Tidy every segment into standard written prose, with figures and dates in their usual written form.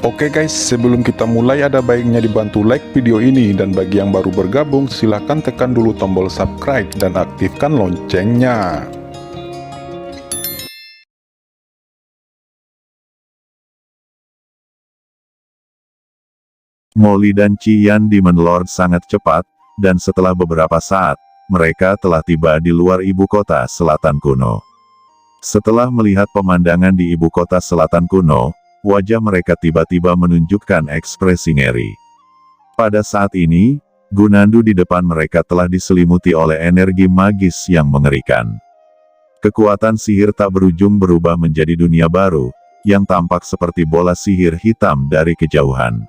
Oke guys, sebelum kita mulai ada baiknya dibantu like video ini, dan bagi yang baru bergabung silahkan tekan dulu tombol subscribe dan aktifkan loncengnya. Molly dan Qian Demon Lord sangat cepat, dan setelah beberapa saat, mereka telah tiba di luar ibu kota selatan kuno. Setelah melihat pemandangan di ibu kota selatan kuno, wajah mereka tiba-tiba menunjukkan ekspresi ngeri. Pada saat ini, Gunandu di depan mereka telah diselimuti oleh energi magis yang mengerikan. Kekuatan sihir tak berujung berubah menjadi dunia baru, yang tampak seperti bola sihir hitam dari kejauhan.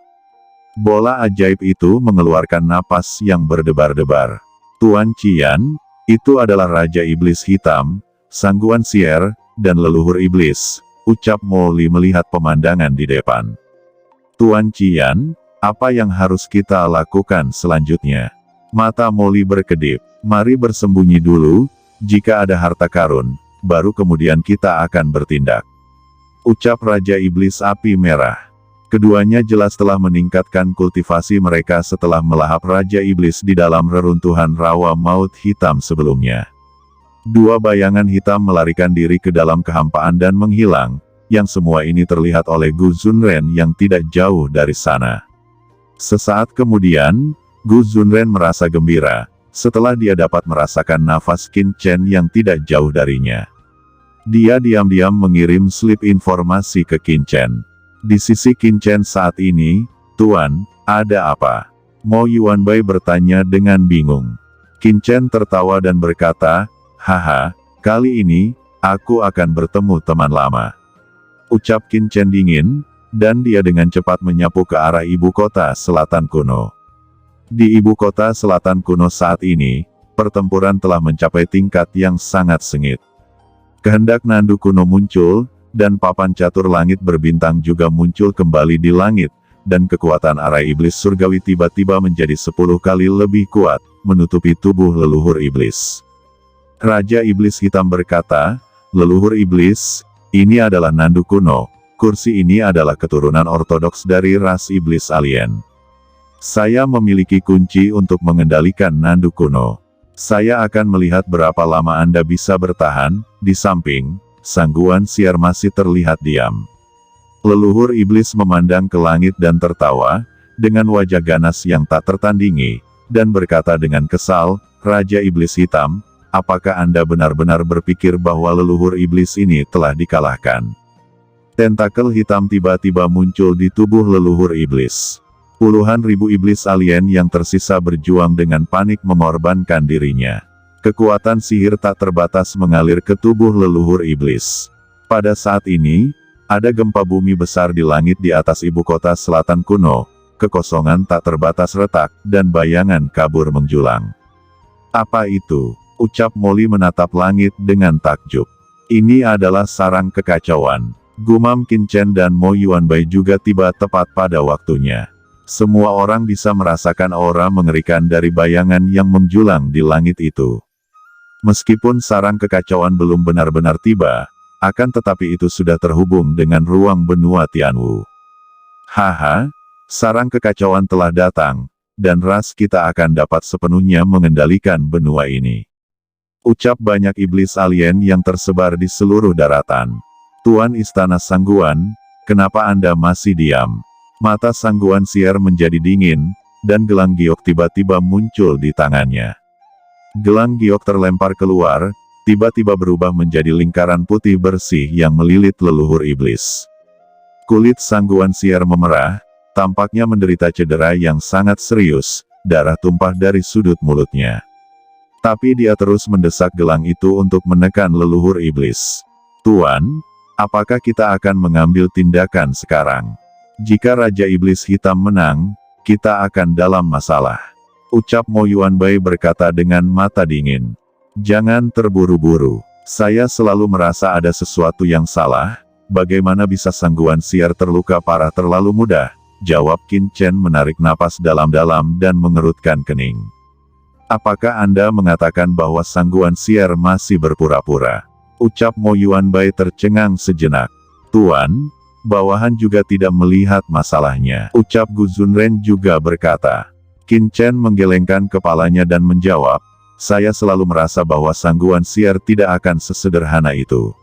Bola ajaib itu mengeluarkan napas yang berdebar-debar. Tuan Qian, itu adalah Raja Iblis Hitam, Sangguan Sier, dan leluhur iblis, ucap Molly melihat pemandangan di depan. Tuan Qian, apa yang harus kita lakukan selanjutnya? Mata Molly berkedip. Mari bersembunyi dulu, jika ada harta karun, baru kemudian kita akan bertindak, ucap Raja Iblis Api Merah. Keduanya jelas telah meningkatkan kultivasi mereka setelah melahap Raja Iblis di dalam reruntuhan rawa maut hitam sebelumnya. Dua bayangan hitam melarikan diri ke dalam kehampaan dan menghilang, yang semua ini terlihat oleh Gu Zunren yang tidak jauh dari sana. Sesaat kemudian, Gu Zunren merasa gembira, setelah dia dapat merasakan nafas Qin Chen yang tidak jauh darinya. Dia diam-diam mengirim slip informasi ke Qin Chen. Di sisi Qin Chen saat ini, Tuan, ada apa? Mo Yuanbai bertanya dengan bingung. Qin Chen tertawa dan berkata, haha, kali ini, aku akan bertemu teman lama, ucap Qin Chen dingin, dan dia dengan cepat menyapu ke arah ibu kota selatan kuno. Di ibu kota selatan kuno saat ini, pertempuran telah mencapai tingkat yang sangat sengit. Kehendak Nandu kuno muncul, dan papan catur langit berbintang juga muncul kembali di langit, dan kekuatan arai iblis surgawi tiba-tiba menjadi 10 kali lebih kuat, menutupi tubuh leluhur iblis. Raja Iblis Hitam berkata, leluhur iblis, ini adalah Nandu kuno, kursi ini adalah keturunan ortodoks dari ras iblis alien. Saya memiliki kunci untuk mengendalikan Nandu kuno. Saya akan melihat berapa lama Anda bisa bertahan. Di samping, Sangguan Sier masih terlihat diam. Leluhur iblis memandang ke langit dan tertawa, dengan wajah ganas yang tak tertandingi, dan berkata dengan kesal, Raja Iblis Hitam, apakah Anda benar-benar berpikir bahwa leluhur iblis ini telah dikalahkan? Tentakel hitam tiba-tiba muncul di tubuh leluhur iblis. Puluhan ribu iblis alien yang tersisa berjuang dengan panik mengorbankan dirinya. Kekuatan sihir tak terbatas mengalir ke tubuh leluhur iblis. Pada saat ini, ada gempa bumi besar di langit di atas ibu kota selatan kuno, kekosongan tak terbatas retak, dan bayangan kabur menjulang. Apa itu? Ucap Molly menatap langit dengan takjub. Ini adalah sarang kekacauan. Gumam Qin Chen dan Mo Yuanbai juga tiba tepat pada waktunya. Semua orang bisa merasakan aura mengerikan dari bayangan yang menjulang di langit itu. Meskipun sarang kekacauan belum benar-benar tiba, akan tetapi itu sudah terhubung dengan ruang benua Tianwu. Haha, sarang kekacauan telah datang, dan ras kita akan dapat sepenuhnya mengendalikan benua ini, ucap banyak iblis alien yang tersebar di seluruh daratan. Tuan Istana Sangguan, kenapa Anda masih diam? Mata Sangguan Sier menjadi dingin, dan gelang giok tiba-tiba muncul di tangannya. Gelang giok terlempar keluar, tiba-tiba berubah menjadi lingkaran putih bersih yang melilit leluhur iblis. Kulit Sangguan Sier memerah, tampaknya menderita cedera yang sangat serius, darah tumpah dari sudut mulutnya. Tapi dia terus mendesak gelang itu untuk menekan leluhur iblis. Tuan, apakah kita akan mengambil tindakan sekarang? Jika Raja Iblis Hitam menang, kita akan dalam masalah, ucap Mo Yuanbai berkata dengan mata dingin. Jangan terburu-buru. Saya selalu merasa ada sesuatu yang salah. Bagaimana bisa Sangguan Sier terluka parah terlalu mudah? Jawab Qin Chen menarik napas dalam-dalam dan mengerutkan kening. Apakah Anda mengatakan bahwa Sangguan Sier masih berpura-pura? Ucap Mo Yuanbai tercengang sejenak. Tuan, Bawahan juga tidak melihat masalahnya. Ucap Gu Zunren juga berkata. Qin Chen menggelengkan kepalanya dan menjawab, saya selalu merasa bahwa Sangguan Sier tidak akan sesederhana itu.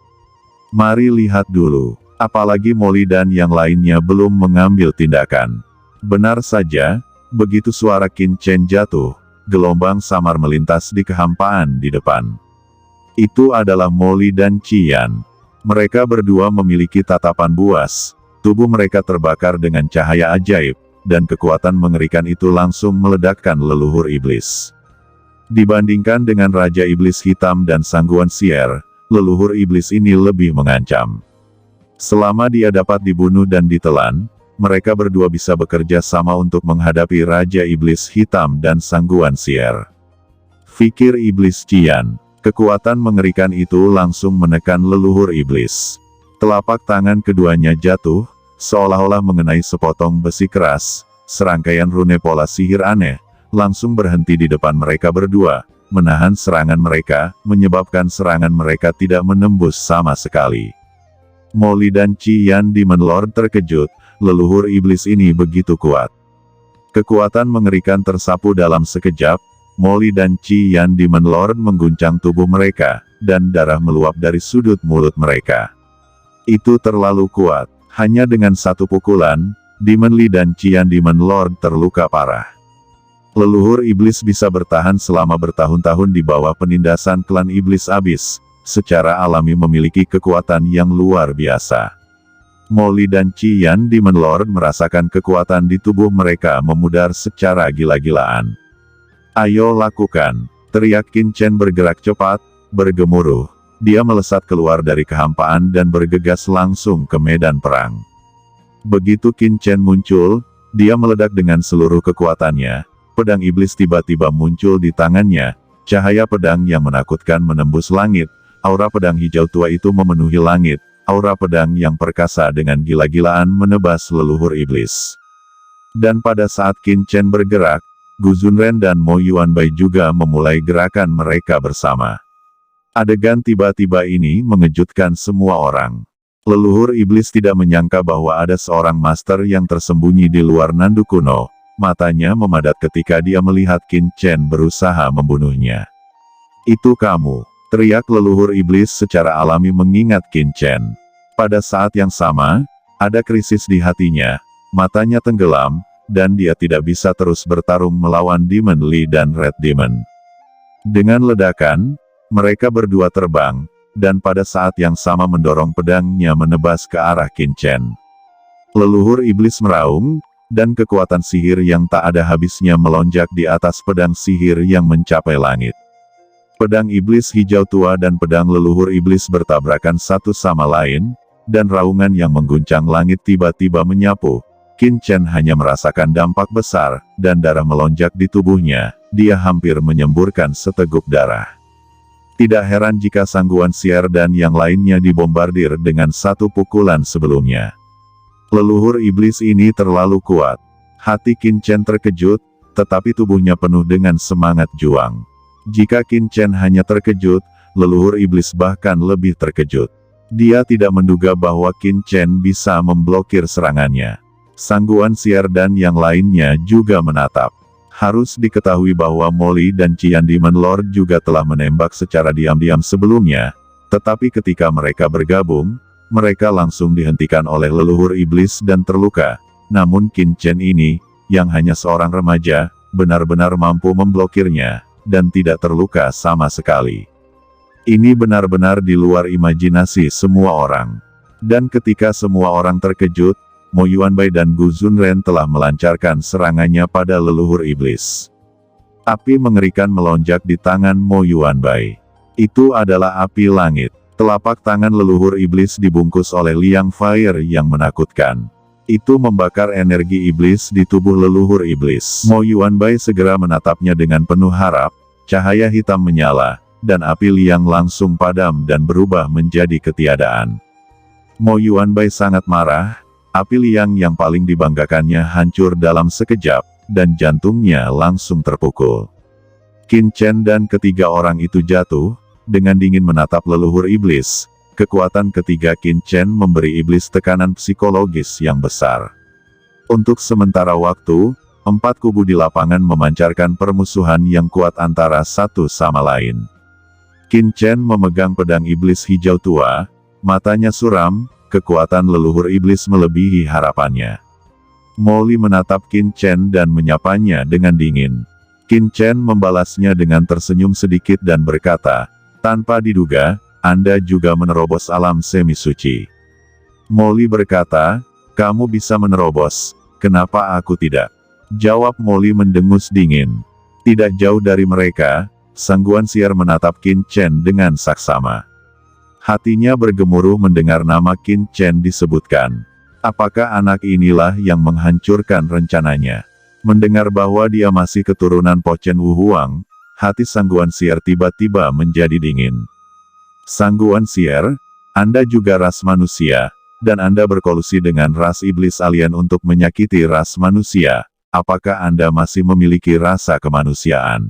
Mari lihat dulu. Apalagi Molly dan yang lainnya belum mengambil tindakan. Benar saja, begitu suara Qin Chen jatuh, gelombang samar melintas di kehampaan di depan. Itu adalah Molly dan Qian. Mereka berdua memiliki tatapan buas, tubuh mereka terbakar dengan cahaya ajaib, dan kekuatan mengerikan itu langsung meledakkan leluhur iblis. Dibandingkan dengan Raja Iblis Hitam dan Sangguan Sier, leluhur iblis ini lebih mengancam. Selama dia dapat dibunuh dan ditelan, mereka berdua bisa bekerja sama untuk menghadapi Raja Iblis Hitam dan Sangguan Sier. Fikir iblis Qian. Kekuatan mengerikan itu langsung menekan leluhur iblis. Telapak tangan keduanya jatuh, seolah-olah mengenai sepotong besi keras, serangkaian rune pola sihir aneh, langsung berhenti di depan mereka berdua, menahan serangan mereka, menyebabkan serangan mereka tidak menembus sama sekali. Molly dan Qian Demon Lord terkejut, leluhur iblis ini begitu kuat. Kekuatan mengerikan tersapu dalam sekejap, Molly dan Qian Demon Lord mengguncang tubuh mereka, dan darah meluap dari sudut mulut mereka. Itu terlalu kuat. Hanya dengan satu pukulan, Demon Lee dan Qian Demon Lord terluka parah. Leluhur iblis bisa bertahan selama bertahun-tahun di bawah penindasan klan iblis abis, secara alami memiliki kekuatan yang luar biasa. Molly dan Qian Demon Lord merasakan kekuatan di tubuh mereka memudar secara gila-gilaan. Ayo lakukan, teriak Qin Chen bergerak cepat, bergemuruh. Dia melesat keluar dari kehampaan dan bergegas langsung ke medan perang. Begitu Qin Chen muncul, dia meledak dengan seluruh kekuatannya. Pedang iblis tiba-tiba muncul di tangannya, cahaya pedang yang menakutkan menembus langit, aura pedang hijau tua itu memenuhi langit, aura pedang yang perkasa dengan gila-gilaan menebas leluhur iblis. Dan pada saat Qin Chen bergerak, Gu Zunren dan Mo Yuanbai juga memulai gerakan mereka bersama. Adegan tiba-tiba ini mengejutkan semua orang. Leluhur iblis tidak menyangka bahwa ada seorang master yang tersembunyi di luar Nandu kuno. Matanya memadat ketika dia melihat Qin Chen berusaha membunuhnya. Itu kamu, teriak leluhur iblis secara alami mengingat Qin Chen. Pada saat yang sama, ada krisis di hatinya, matanya tenggelam, dan dia tidak bisa terus bertarung melawan Demon Lee dan Red Demon. Dengan ledakan, mereka berdua terbang, dan pada saat yang sama mendorong pedangnya menebas ke arah Qin Chen. Leluhur iblis meraung, dan kekuatan sihir yang tak ada habisnya melonjak di atas pedang sihir yang mencapai langit. Pedang iblis hijau tua dan pedang leluhur iblis bertabrakan satu sama lain, dan raungan yang mengguncang langit tiba-tiba menyapu. Qin Chen hanya merasakan dampak besar, dan darah melonjak di tubuhnya, dia hampir menyemburkan seteguk darah. Tidak heran jika Sangguan Sier dan yang lainnya dibombardir dengan satu pukulan sebelumnya. Leluhur iblis ini terlalu kuat. Hati Qin Chen terkejut, tetapi tubuhnya penuh dengan semangat juang. Jika Qin Chen hanya terkejut, leluhur iblis bahkan lebih terkejut. Dia tidak menduga bahwa Qin Chen bisa memblokir serangannya. Sangguan Sier dan yang lainnya juga menatap. Harus diketahui bahwa Molly dan Qian Demon Lord juga telah menembak secara diam-diam sebelumnya, tetapi ketika mereka bergabung, mereka langsung dihentikan oleh leluhur iblis dan terluka. Namun Qin Chen ini, yang hanya seorang remaja, benar-benar mampu memblokirnya, dan tidak terluka sama sekali. Ini benar-benar di luar imajinasi semua orang. Dan ketika semua orang terkejut, Mo Yuanbai dan Gu Zunren telah melancarkan serangannya pada leluhur iblis. Api mengerikan melonjak di tangan Mo Yuanbai. Itu adalah api langit. Telapak tangan leluhur iblis dibungkus oleh Liang Fire yang menakutkan. Itu membakar energi iblis di tubuh leluhur iblis. Mo Yuanbai segera menatapnya dengan penuh harap, cahaya hitam menyala, dan api Liang langsung padam dan berubah menjadi ketiadaan. Mo Yuanbai sangat marah. Api Liang yang paling dibanggakannya hancur dalam sekejap, dan jantungnya langsung terpukul. Qin Chen dan ketiga orang itu jatuh, dengan dingin menatap leluhur iblis. kekuatan ketiga Qin Chen memberi iblis tekanan psikologis yang besar. Untuk sementara waktu, 4 kubu di lapangan memancarkan permusuhan yang kuat antara satu sama lain. Qin Chen memegang pedang iblis hijau tua, matanya suram, kekuatan leluhur iblis melebihi harapannya. Molly menatap Qin Chen dan menyapanya dengan dingin. Qin Chen membalasnya dengan tersenyum sedikit dan berkata, "Tanpa diduga, Anda juga menerobos alam semi suci." Molly berkata, "Kamu bisa menerobos, kenapa aku tidak?" Jawab Molly mendengus dingin. Tidak jauh dari mereka, Sang Guan Xier menatap Qin Chen dengan saksama. Hatinya bergemuruh mendengar nama Qin Chen disebutkan. Apakah anak inilah yang menghancurkan rencananya? Mendengar bahwa dia masih keturunan Po Chen Wu Huang, hati Sang Guan Xier tiba-tiba menjadi dingin. Sang Guan Xier, Anda juga ras manusia, dan Anda berkolusi dengan ras iblis alien untuk menyakiti ras manusia. Apakah Anda masih memiliki rasa kemanusiaan?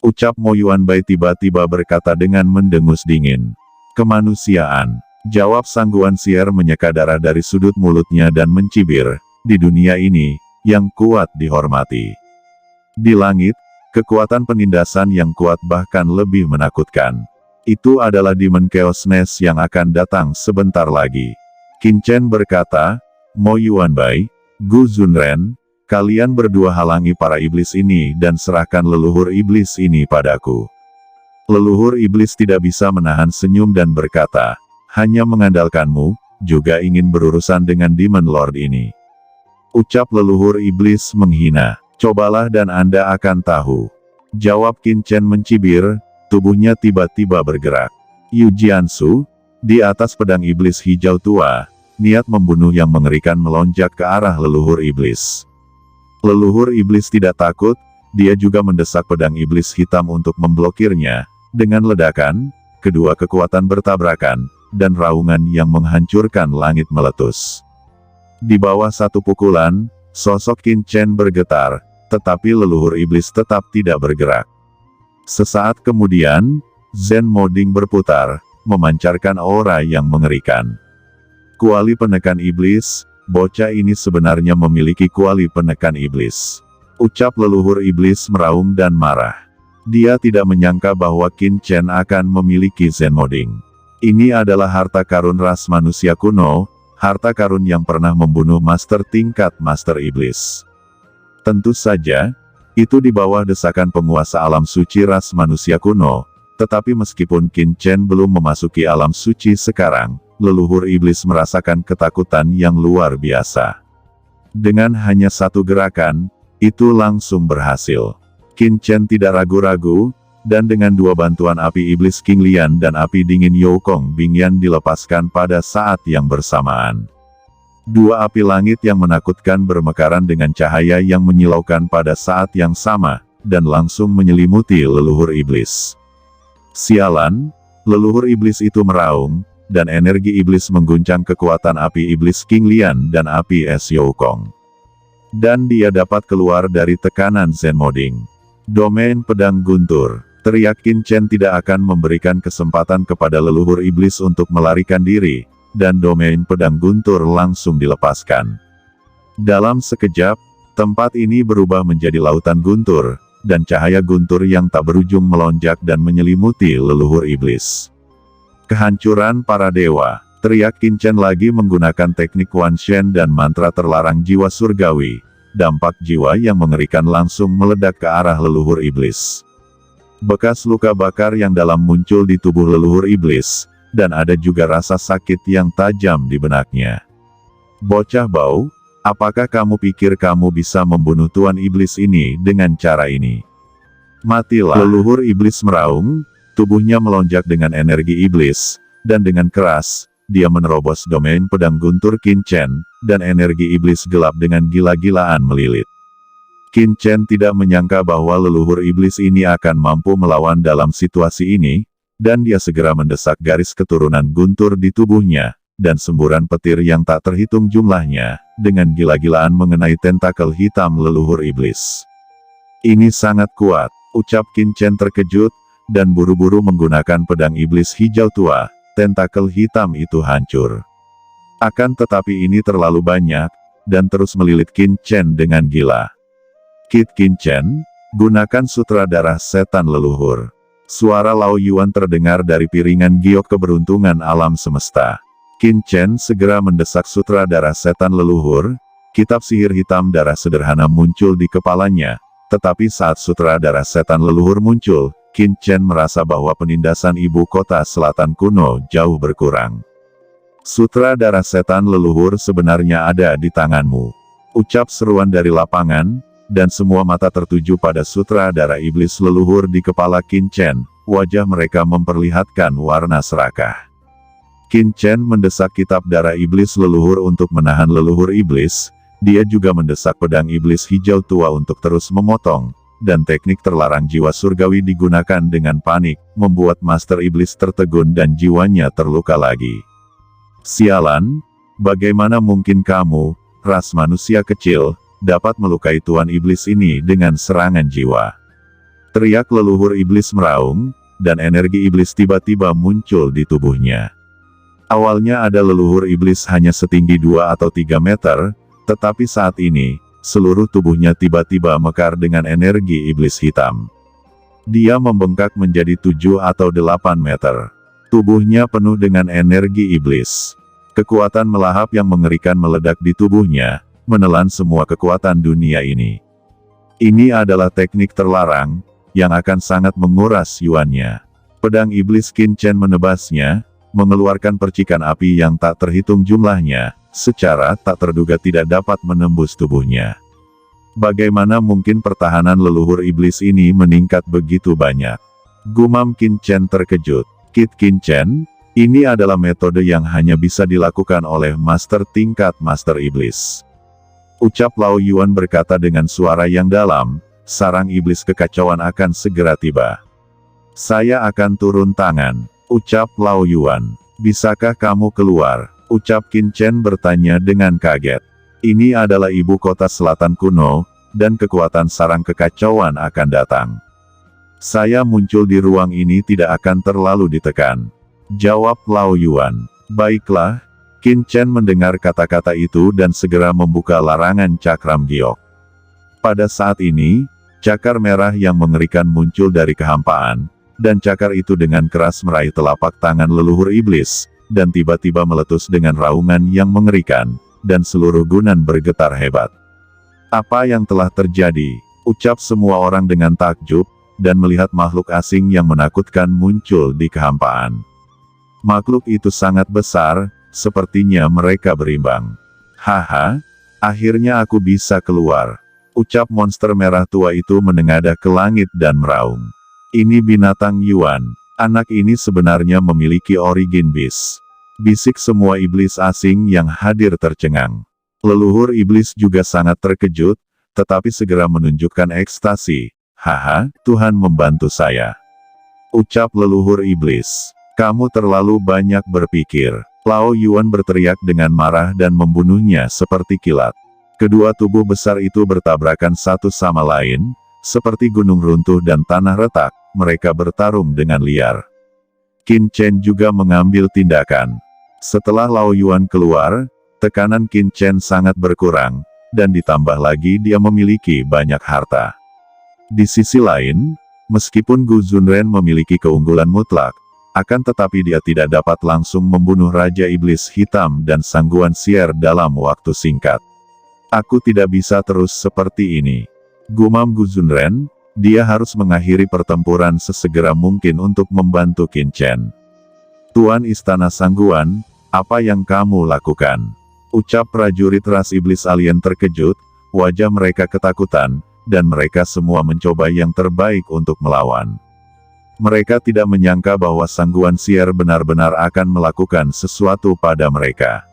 Ucap Mo Yuanbai tiba-tiba berkata dengan mendengus dingin. Kemanusiaan. Jawab Sang Guan Xier menyeka darah dari sudut mulutnya dan mencibir, di dunia ini, yang kuat dihormati. Di langit, kekuatan penindasan yang kuat bahkan lebih menakutkan. Itu adalah Demon Chaos Nest yang akan datang sebentar lagi. Qin Chen berkata, Mo Yuanbai, Gu Zunren, kalian berdua halangi para iblis ini dan serahkan leluhur iblis ini padaku. Leluhur iblis tidak bisa menahan senyum dan berkata, hanya mengandalkanmu, juga ingin berurusan dengan Demon Lord ini. Ucap leluhur iblis menghina. Cobalah dan Anda akan tahu. Jawab Qin Chen mencibir, tubuhnya tiba-tiba bergerak. Yu Jiansu, di atas pedang iblis hijau tua, niat membunuh yang mengerikan melonjak ke arah leluhur iblis. Leluhur iblis tidak takut, dia juga mendesak pedang iblis hitam untuk memblokirnya. Dengan ledakan, kedua kekuatan bertabrakan, dan raungan yang menghancurkan langit meletus. Di bawah satu pukulan, sosok Qin Chen bergetar, tetapi leluhur iblis tetap tidak bergerak. Sesaat kemudian, Zen Moding berputar, memancarkan aura yang mengerikan. Kuali penekan iblis, bocah ini sebenarnya memiliki kuali penekan iblis. Ucap leluhur iblis meraung dan marah. Dia tidak menyangka bahwa Qin Chen akan memiliki Zen Moding. Ini adalah harta karun ras manusia kuno, harta karun yang pernah membunuh master tingkat master iblis. Tentu saja, itu di bawah desakan penguasa alam suci ras manusia kuno, tetapi meskipun Qin Chen belum memasuki alam suci sekarang, leluhur iblis merasakan ketakutan yang luar biasa. Dengan hanya satu gerakan, itu langsung berhasil. Qin Chen tidak ragu-ragu, dan dengan dua bantuan api iblis King Lian dan api dingin Youkong Bingyan dilepaskan pada saat yang bersamaan. Dua api langit yang menakutkan bermekaran dengan cahaya yang menyilaukan pada saat yang sama, dan langsung menyelimuti leluhur iblis. Sialan, leluhur iblis itu meraung, dan energi iblis mengguncang kekuatan api iblis King Lian dan api es Youkong. Dan dia dapat keluar dari tekanan Zen Moding. Domain pedang guntur. Teriak Qin Chen tidak akan memberikan kesempatan kepada leluhur iblis untuk melarikan diri, dan domain pedang guntur langsung dilepaskan. Dalam sekejap, tempat ini berubah menjadi lautan guntur, dan cahaya guntur yang tak berujung melonjak dan menyelimuti leluhur iblis. Kehancuran para dewa. Teriak Qin Chen lagi menggunakan teknik Wan Shen dan mantra terlarang jiwa surgawi. Dampak jiwa yang mengerikan langsung meledak ke arah leluhur iblis. Bekas luka bakar yang dalam muncul di tubuh leluhur iblis, dan ada juga rasa sakit yang tajam di benaknya. Bocah bau, apakah kamu pikir kamu bisa membunuh tuan iblis ini dengan cara ini? Matilah! Leluhur iblis meraung, tubuhnya melonjak dengan energi iblis, dan dengan keras, dia menerobos domain pedang guntur Qin Chen, dan energi iblis gelap dengan gila-gilaan melilit. Qin Chen tidak menyangka bahwa leluhur iblis ini akan mampu melawan dalam situasi ini, dan dia segera mendesak garis keturunan guntur di tubuhnya, dan semburan petir yang tak terhitung jumlahnya, dengan gila-gilaan mengenai tentakel hitam leluhur iblis. Ini sangat kuat, ucap Qin Chen terkejut, dan buru-buru menggunakan pedang iblis hijau tua, tentakel hitam itu hancur. Akan tetapi ini terlalu banyak, dan terus melilit Qin Chen dengan gila. Kit Qin Chen, gunakan sutra darah setan leluhur. Suara Lao Yuan terdengar dari piringan giok keberuntungan alam semesta. Qin Chen segera mendesak sutra darah setan leluhur. Kitab sihir hitam darah sederhana muncul di kepalanya, tetapi saat sutra darah setan leluhur muncul, Qin Chen merasa bahwa penindasan ibu kota selatan kuno jauh berkurang. Sutra darah setan leluhur sebenarnya ada di tanganmu. Ucap seruan dari lapangan, dan semua mata tertuju pada sutra darah iblis leluhur di kepala Qin Chen. Wajah mereka memperlihatkan warna serakah. Qin Chen mendesak kitab darah iblis leluhur untuk menahan leluhur iblis. Dia juga mendesak pedang iblis hijau tua untuk terus memotong, dan teknik terlarang jiwa surgawi digunakan dengan panik, membuat Master Iblis tertegun dan jiwanya terluka lagi. Sialan, bagaimana mungkin kamu, ras manusia kecil, dapat melukai Tuan Iblis ini dengan serangan jiwa? Teriak leluhur iblis meraung, dan energi iblis tiba-tiba muncul di tubuhnya. Awalnya ada leluhur iblis hanya setinggi 2 atau 3 meter, tetapi saat ini, seluruh tubuhnya tiba-tiba mekar dengan energi iblis hitam. Dia membengkak menjadi 7 atau 8 meter. Tubuhnya penuh dengan energi iblis. Kekuatan melahap yang mengerikan meledak di tubuhnya, menelan semua kekuatan dunia ini. Ini adalah teknik terlarang, yang akan sangat menguras yuannya. Pedang iblis Qin Chen menebasnya, mengeluarkan percikan api yang tak terhitung jumlahnya, secara tak terduga tidak dapat menembus tubuhnya. Bagaimana mungkin pertahanan leluhur iblis ini meningkat begitu banyak? Gumam Qin Chen terkejut. Kit Qin Chen, ini adalah metode yang hanya bisa dilakukan oleh master tingkat master iblis. Ucap Lao Yuan berkata dengan suara yang dalam, sarang iblis kekacauan akan segera tiba. Saya akan turun tangan, ucap Lao Yuan. Bisakah kamu keluar? Ucap Qin Chen bertanya dengan kaget. Ini adalah ibu kota selatan kuno, dan kekuatan sarang kekacauan akan datang. Saya muncul di ruang ini tidak akan terlalu ditekan. Jawab Lao Yuan. Baiklah. Qin Chen mendengar kata-kata itu dan segera membuka larangan cakram giok. Pada saat ini, cakar merah yang mengerikan muncul dari kehampaan, dan cakar itu dengan keras meraih telapak tangan leluhur iblis, dan tiba-tiba meletus dengan raungan yang mengerikan, dan seluruh gunan bergetar hebat. Apa yang telah terjadi? Ucap semua orang dengan takjub, dan melihat makhluk asing yang menakutkan muncul di kehampaan. Makhluk itu sangat besar, sepertinya mereka berimbang. Haha, akhirnya aku bisa keluar. Ucap monster merah tua itu menengadah ke langit dan meraung. Ini binatang Yuan. Anak ini sebenarnya memiliki origin beast. Bisik semua iblis asing yang hadir tercengang. Leluhur iblis juga sangat terkejut, tetapi segera menunjukkan ekstasi. Haha, Tuhan membantu saya. Ucap leluhur iblis. Kamu terlalu banyak berpikir. Lao Yuan berteriak dengan marah dan membunuhnya seperti kilat. Kedua tubuh besar itu bertabrakan satu sama lain, seperti gunung runtuh dan tanah retak, mereka bertarung dengan liar. Qin Chen juga mengambil tindakan. Setelah Lao Yuan keluar, tekanan Qin Chen sangat berkurang, dan ditambah lagi dia memiliki banyak harta. Di sisi lain, meskipun Gu Zunren memiliki keunggulan mutlak, akan tetapi dia tidak dapat langsung membunuh Raja Iblis Hitam dan Sangguan Sier dalam waktu singkat. Aku tidak bisa terus seperti ini. Gumam Gu Zunren, dia harus mengakhiri pertempuran sesegera mungkin untuk membantu Qin Chen. Tuan Istana Sangguan, apa yang kamu lakukan? Ucap prajurit ras iblis alien terkejut, wajah mereka ketakutan, dan mereka semua mencoba yang terbaik untuk melawan. Mereka tidak menyangka bahwa Sangguan Sier benar-benar akan melakukan sesuatu pada mereka.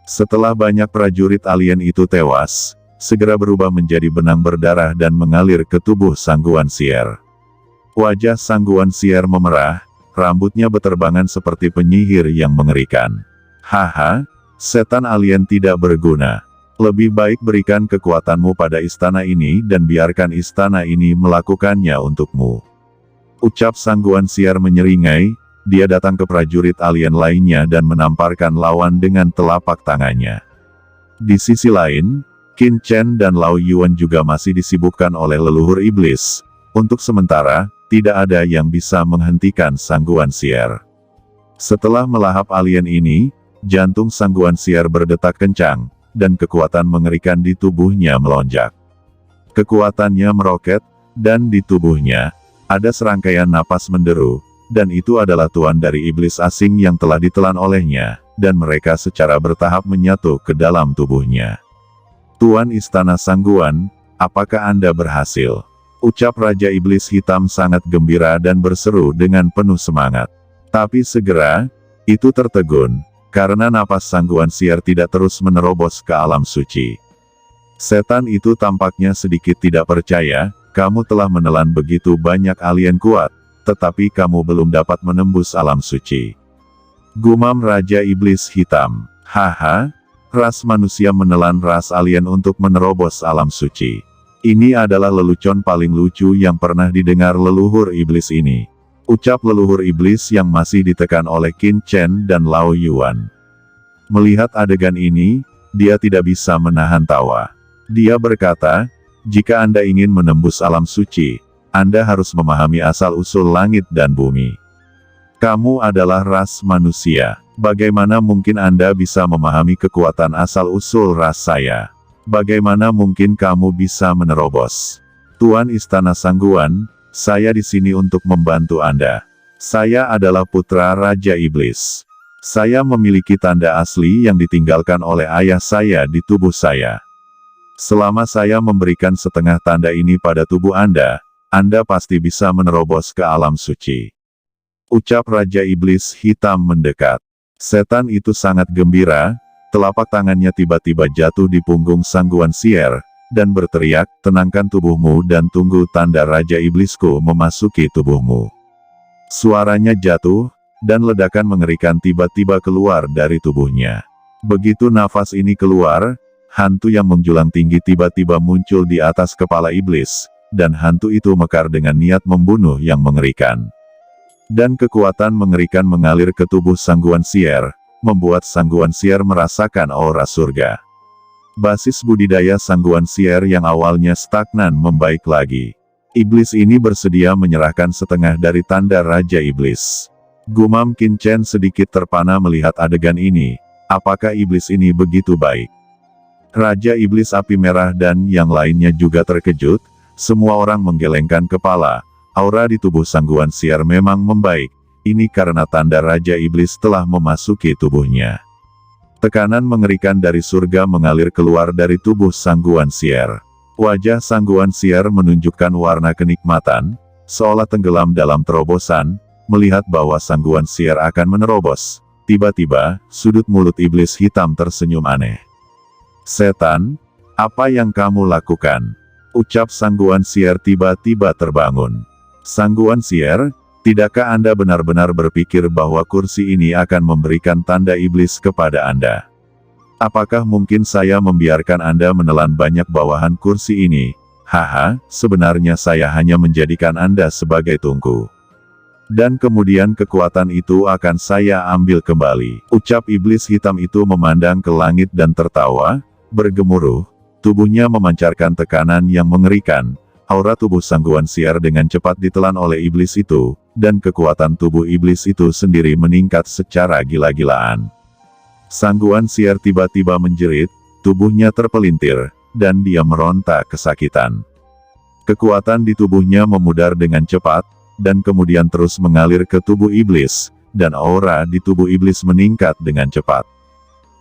Setelah banyak prajurit alien itu tewas, segera berubah menjadi benang berdarah dan mengalir ke tubuh Sangguan Sier. Wajah Sangguan Sier memerah, rambutnya beterbangan seperti penyihir yang mengerikan. Haha, setan alien tidak berguna. Lebih baik berikan kekuatanmu pada istana ini dan biarkan istana ini melakukannya untukmu. Ucap Sangguan Sier menyeringai, dia datang ke prajurit alien lainnya dan menamparkan lawan dengan telapak tangannya. Di sisi lain, Qin Chen dan Lao Yuan juga masih disibukkan oleh leluhur iblis. Untuk sementara, tidak ada yang bisa menghentikan Sang Guanxier. Setelah melahap alien ini, jantung Sang Guanxier berdetak kencang, dan kekuatan mengerikan di tubuhnya melonjak. Kekuatannya meroket, dan di tubuhnya, ada serangkaian napas menderu, dan itu adalah tuan dari iblis asing yang telah ditelan olehnya, dan mereka secara bertahap menyatu ke dalam tubuhnya. Tuan Istana Sangguan, apakah Anda berhasil? Ucap Raja Iblis Hitam sangat gembira dan berseru dengan penuh semangat. Tapi segera, itu tertegun, karena napas Sang Guanxier tidak terus menerobos ke alam suci. Setan itu tampaknya sedikit tidak percaya, kamu telah menelan begitu banyak alien kuat, tetapi kamu belum dapat menembus alam suci. Gumam Raja Iblis Hitam, haha, ras manusia menelan ras alien untuk menerobos alam suci. Ini adalah lelucon paling lucu yang pernah didengar leluhur iblis ini. Ucap leluhur iblis yang masih ditekan oleh Qin Chen dan Lao Yuan. Melihat adegan ini, dia tidak bisa menahan tawa. Dia berkata, jika Anda ingin menembus alam suci, Anda harus memahami asal-usul langit dan bumi. Kamu adalah ras manusia. Bagaimana mungkin Anda bisa memahami kekuatan asal-usul ras saya? Bagaimana mungkin kamu bisa menerobos? Tuan Istana Sangguan, saya di sini untuk membantu Anda. Saya adalah putra Raja Iblis. Saya memiliki tanda asli yang ditinggalkan oleh ayah saya di tubuh saya. Selama saya memberikan setengah tanda ini pada tubuh Anda pasti bisa menerobos ke alam suci. Ucap Raja Iblis Hitam mendekat. Setan itu sangat gembira, telapak tangannya tiba-tiba jatuh di punggung Sang Guanxier, dan berteriak, tenangkan tubuhmu dan tunggu tanda Raja Iblisku memasuki tubuhmu. Suaranya jatuh, dan ledakan mengerikan tiba-tiba keluar dari tubuhnya. Begitu nafas ini keluar, hantu yang menjulang tinggi tiba-tiba muncul di atas kepala iblis, dan hantu itu mekar dengan niat membunuh yang mengerikan. Dan kekuatan mengerikan mengalir ke tubuh Sang Guanxier, membuat Sang Guanxier merasakan aura surga. Basis budidaya Sang Guanxier yang awalnya stagnan membaik lagi. Iblis ini bersedia menyerahkan setengah dari tanda Raja Iblis. Gumam Qin Chen sedikit terpana melihat adegan ini, apakah iblis ini begitu baik? Raja Iblis Api Merah dan yang lainnya juga terkejut, semua orang menggelengkan kepala, aura di tubuh Sang Guanxier memang membaik, ini karena tanda Raja Iblis telah memasuki tubuhnya. Tekanan mengerikan dari surga mengalir keluar dari tubuh Sang Guanxier. Wajah Sang Guanxier menunjukkan warna kenikmatan, seolah tenggelam dalam terobosan, melihat bahwa Sang Guanxier akan menerobos. Tiba-tiba, sudut mulut iblis hitam tersenyum aneh. Setan, apa yang kamu lakukan? Ucap Sang Guanxier tiba-tiba terbangun. Sang Guanxier, tidakkah Anda benar-benar berpikir bahwa kursi ini akan memberikan tanda iblis kepada Anda? Apakah mungkin saya membiarkan Anda menelan banyak bawahan kursi ini? Haha, sebenarnya saya hanya menjadikan Anda sebagai tungku. Dan kemudian kekuatan itu akan saya ambil kembali. Ucap iblis hitam itu memandang ke langit dan tertawa, bergemuruh, tubuhnya memancarkan tekanan yang mengerikan. Aura tubuh Sang Guanxier dengan cepat ditelan oleh iblis itu, dan kekuatan tubuh iblis itu sendiri meningkat secara gila-gilaan. Sang Guanxier tiba-tiba menjerit, tubuhnya terpelintir, dan dia meronta kesakitan. Kekuatan di tubuhnya memudar dengan cepat, dan kemudian terus mengalir ke tubuh iblis, dan aura di tubuh iblis meningkat dengan cepat.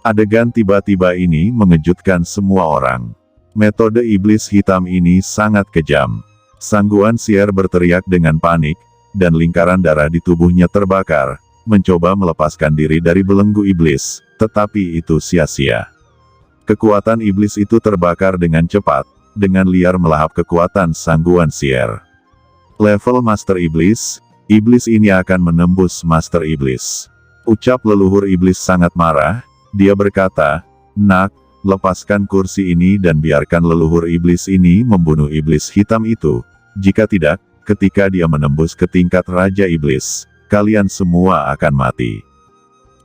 Adegan tiba-tiba ini mengejutkan semua orang. Metode iblis hitam ini sangat kejam. Sang Guanxier berteriak dengan panik, dan lingkaran darah di tubuhnya terbakar, mencoba melepaskan diri dari belenggu iblis, tetapi itu sia-sia. Kekuatan iblis itu terbakar dengan cepat, dengan liar melahap kekuatan Sang Guanxier. Level Master Iblis, iblis ini akan menembus Master Iblis. Ucap leluhur iblis sangat marah, dia berkata, "Nak, lepaskan kursi ini dan biarkan leluhur iblis ini membunuh iblis hitam itu. Jika tidak, ketika dia menembus ke tingkat Raja Iblis, kalian semua akan mati.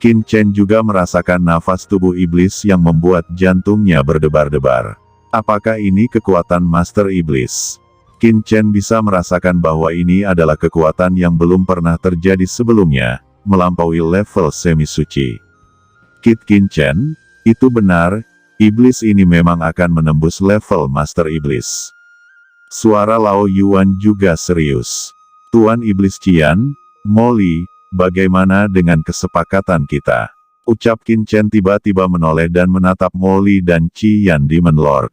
Qin Chen juga merasakan nafas tubuh iblis yang membuat jantungnya berdebar-debar. Apakah ini kekuatan Master Iblis? Qin Chen bisa merasakan bahwa ini adalah kekuatan yang belum pernah terjadi sebelumnya, melampaui level semi-suci. Qin Chen, itu benar, iblis ini memang akan menembus level Master Iblis. Suara Lao Yuan juga serius. Tuan Iblis Qian, Molly, bagaimana dengan kesepakatan kita? Ucap Qin Chen tiba-tiba menoleh dan menatap Molly dan Qian Demon Lord.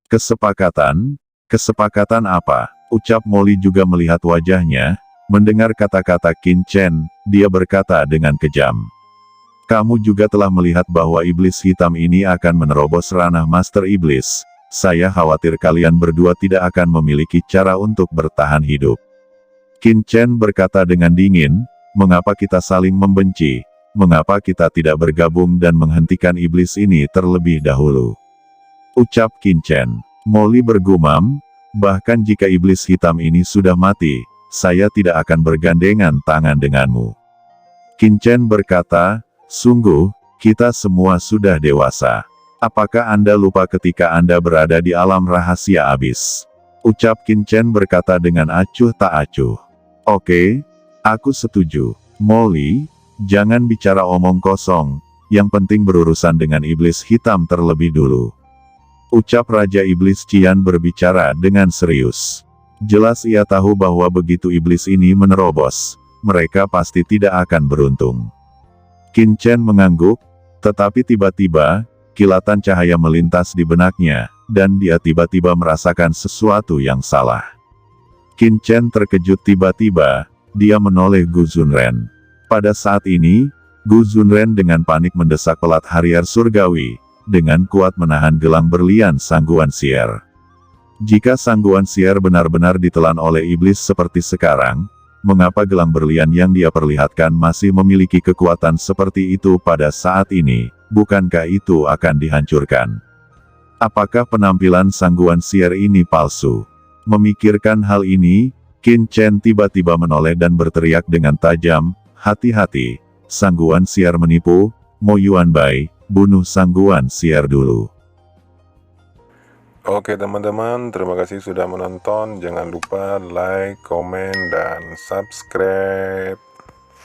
Kesepakatan? Kesepakatan apa? Ucap Molly juga melihat wajahnya. Mendengar kata-kata Qin Chen, dia berkata dengan kejam. Kamu juga telah melihat bahwa iblis hitam ini akan menerobos ranah Master Iblis. Saya khawatir kalian berdua tidak akan memiliki cara untuk bertahan hidup. Qin Chen berkata dengan dingin, mengapa kita saling membenci? Mengapa kita tidak bergabung dan menghentikan iblis ini terlebih dahulu? Ucap Qin Chen. Molly bergumam, bahkan jika iblis hitam ini sudah mati, saya tidak akan bergandengan tangan denganmu. Qin Chen berkata, sungguh, kita semua sudah dewasa. Apakah Anda lupa ketika Anda berada di alam rahasia abis? Ucap Qin Chen berkata dengan acuh tak acuh. Oke, aku setuju. Molly, jangan bicara omong kosong, yang penting berurusan dengan iblis hitam terlebih dulu. Ucap Raja Iblis Qian berbicara dengan serius. Jelas ia tahu bahwa begitu iblis ini menerobos, mereka pasti tidak akan beruntung. Qin Chen mengangguk, tetapi tiba-tiba, kilatan cahaya melintas di benaknya, dan dia tiba-tiba merasakan sesuatu yang salah. Qin Chen terkejut tiba-tiba, dia menoleh Gu Zunren. Pada saat ini, Gu Zunren dengan panik mendesak pelat Harier Surgawi, dengan kuat menahan gelang berlian Sangguan Sier. Jika Sangguan Sier benar-benar ditelan oleh iblis seperti sekarang, mengapa gelang berlian yang dia perlihatkan masih memiliki kekuatan seperti itu pada saat ini? Bukankah itu akan dihancurkan? Apakah penampilan Sangguan Sier ini palsu? Memikirkan hal ini, Qin Chen tiba-tiba menoleh dan berteriak dengan tajam, hati-hati, Sangguan Sier menipu, Mo Yuanbai, bunuh Sangguan Sier dulu. Oke teman-teman, terima kasih sudah menonton. Jangan lupa like, komen, dan subscribe.